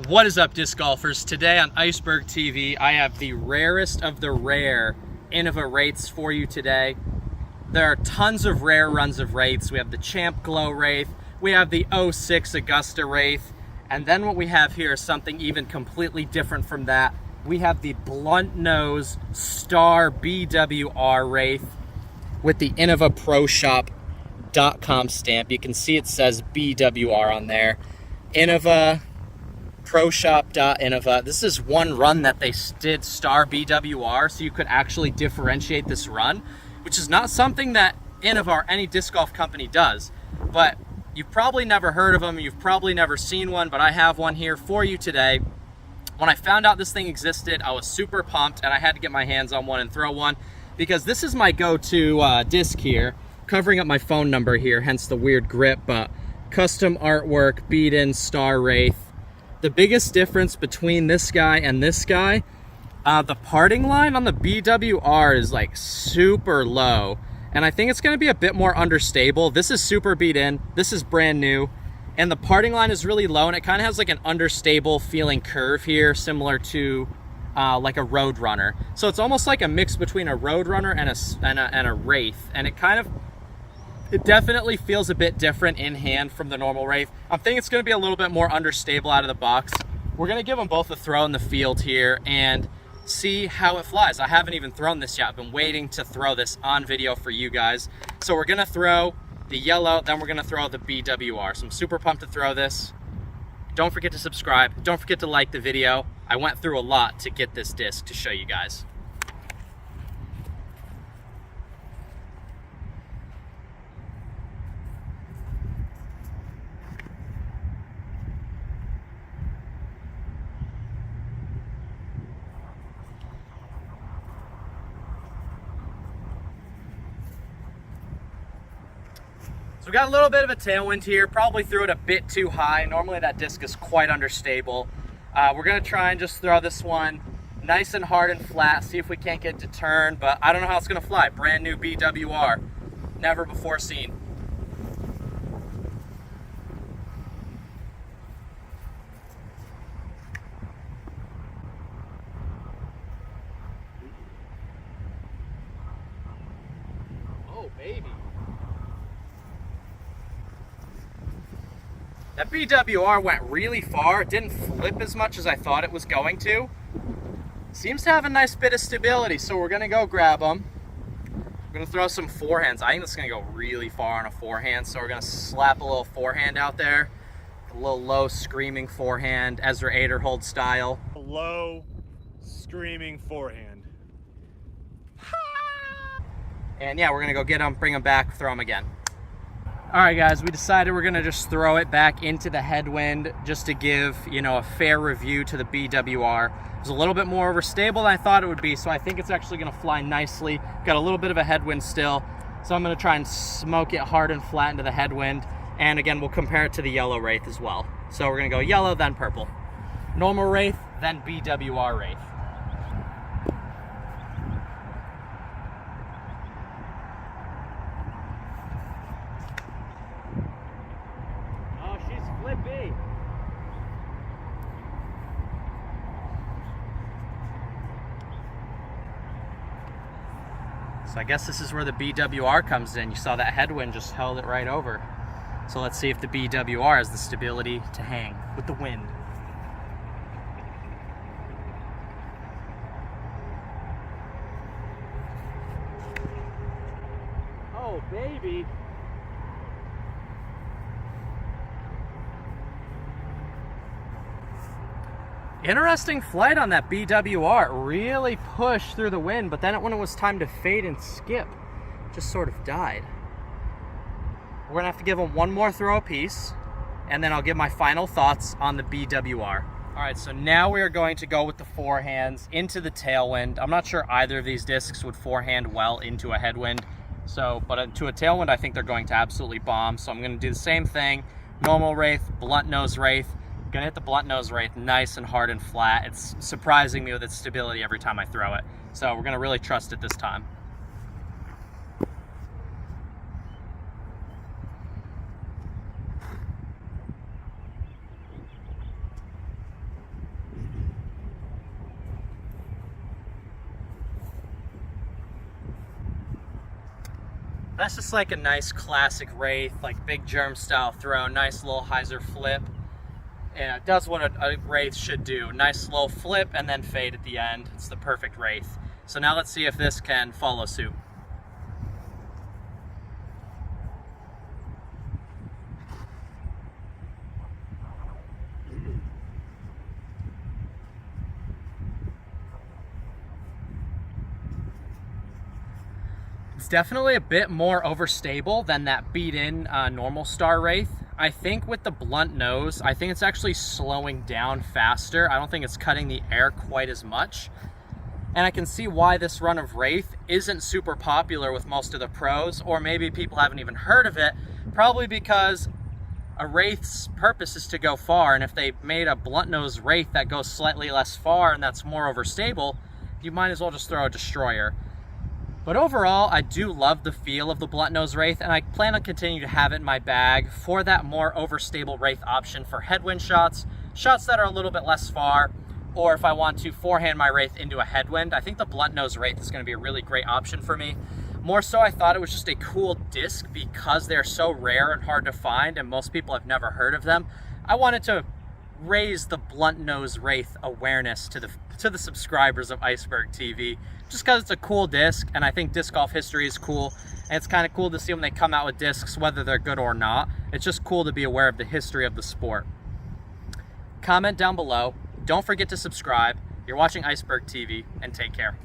What is up, disc golfers? Today on Iceberg TV, I have the rarest of the rare Innova Wraiths for you today. There are tons of rare runs of Wraiths. We have the Champ Glow Wraith, we have the 06 Augusta Wraith, and then what we have here is something even completely different from that. We have the Blunt Nose Star BWR Wraith with the InnovaProShop.com stamp. You can see it says BWR on there. Innova ProShop.Innova. This is one run that they did Star BWR, so you could actually differentiate this run, which is not something that Innova or any disc golf company does. But you've probably never heard of them, you've probably never seen one, but I have one here for you today. When I found out this thing existed, I was super pumped, and I had to get my hands on one and throw one, because this is my go-to disc here, covering up my phone number here, hence the weird grip, but custom artwork, beat-in Star Wraith. The biggest difference between this guy and this guy, the parting line on the BWR is like super low, and I think it's going to be a bit more understable. This is super beat in, this is brand new, and the parting line is really low, and it kind of has like an understable feeling curve here, similar to like a Road Runner. So it's almost like a mix between a Road Runner and a Wraith, and it definitely feels a bit different in hand from the normal Wraith. I'm thinking it's going to be a little bit more understable out of the box. We're going to give them both a throw in the field here and see how it flies. I haven't even thrown this yet. I've been waiting to throw this on video for you guys. So we're going to throw the yellow, then we're going to throw the BWR. So I'm super pumped to throw this. Don't forget to subscribe. Don't forget to like the video. I went through a lot to get this disc to show you guys. So we got a little bit of a tailwind here, probably threw it a bit too high. Normally that disc is quite understable. We're gonna try and just throw this one nice and hard and flat, see if we can't get it to turn, but I don't know how it's gonna fly. Brand new BWR, never before seen. Oh, baby. That BWR went really far. It didn't flip as much as I thought it was going to. Seems to have a nice bit of stability, so we're gonna go grab them. We're gonna throw some forehands. I think this is gonna go really far on a forehand, so we're gonna slap a little forehand out there. A little low screaming forehand, Ezra Aderhold style. A low screaming forehand. And yeah, we're gonna go get them, bring them back, throw them again. All right, guys, we decided we're gonna just throw it back into the Headwind just to give, you know, a fair review to the BWR. It was a little bit more overstable than I thought it would be, so I think it's actually gonna fly nicely. Got a little bit of a headwind still, so I'm gonna try and smoke it hard and flat into the Headwind. And again, we'll compare it to the yellow Wraith as well. So we're gonna go yellow, then purple. Normal Wraith, then BWR Wraith. Flippy. So I guess this is where the BWR comes in. You saw that headwind just held it right over. So let's see if the BWR has the stability to hang with the wind. Oh, baby. Interesting flight on that BWR. It really pushed through the wind, but then when it was time to fade and skip, it just sort of died. We're gonna have to give them one more throw apiece, and then I'll give my final thoughts on the BWR. All right, so now we are going to go with the forehands into the tailwind. I'm not sure either of these discs would forehand well into a headwind, but into a tailwind, I think they're going to absolutely bomb. So I'm gonna do the same thing. Normal Wraith, Blunt Nose Wraith. Gonna hit the Blunt Nose Wraith nice and hard and flat. It's surprising me with its stability every time I throw it. So we're gonna really trust it this time. That's just like a nice classic Wraith, like big germ style throw, nice little hyzer flip. And it does what a Wraith should do. Nice slow flip and then fade at the end. It's the perfect Wraith. So now let's see if this can follow suit. It's definitely a bit more overstable than that beat-in normal Star Wraith. I think with the blunt nose, I think it's actually slowing down faster. I don't think it's cutting the air quite as much. And I can see why this run of Wraith isn't super popular with most of the pros, or maybe people haven't even heard of it, probably because a Wraith's purpose is to go far, and if they made a blunt nose Wraith that goes slightly less far and that's more overstable, you might as well just throw a destroyer. But overall, I do love the feel of the blunt nose Wraith, and I plan on continuing to have it in my bag for that more overstable Wraith option for headwind shots, shots that are a little bit less far, or if I want to forehand my Wraith into a headwind. I think the blunt nose Wraith is going to be a really great option for me. More so, I thought it was just a cool disc because they're so rare and hard to find, and most people have never heard of them. I wanted to raise the blunt nose Wraith awareness to the subscribers of Iceberg TV, just because it's a cool disc, and I think disc golf history is cool, and it's kind of cool to see when they come out with discs, whether they're good or not. It's just cool to be aware of the history of the sport. Comment down below. Don't forget to subscribe. You're watching Iceberg TV, and take care.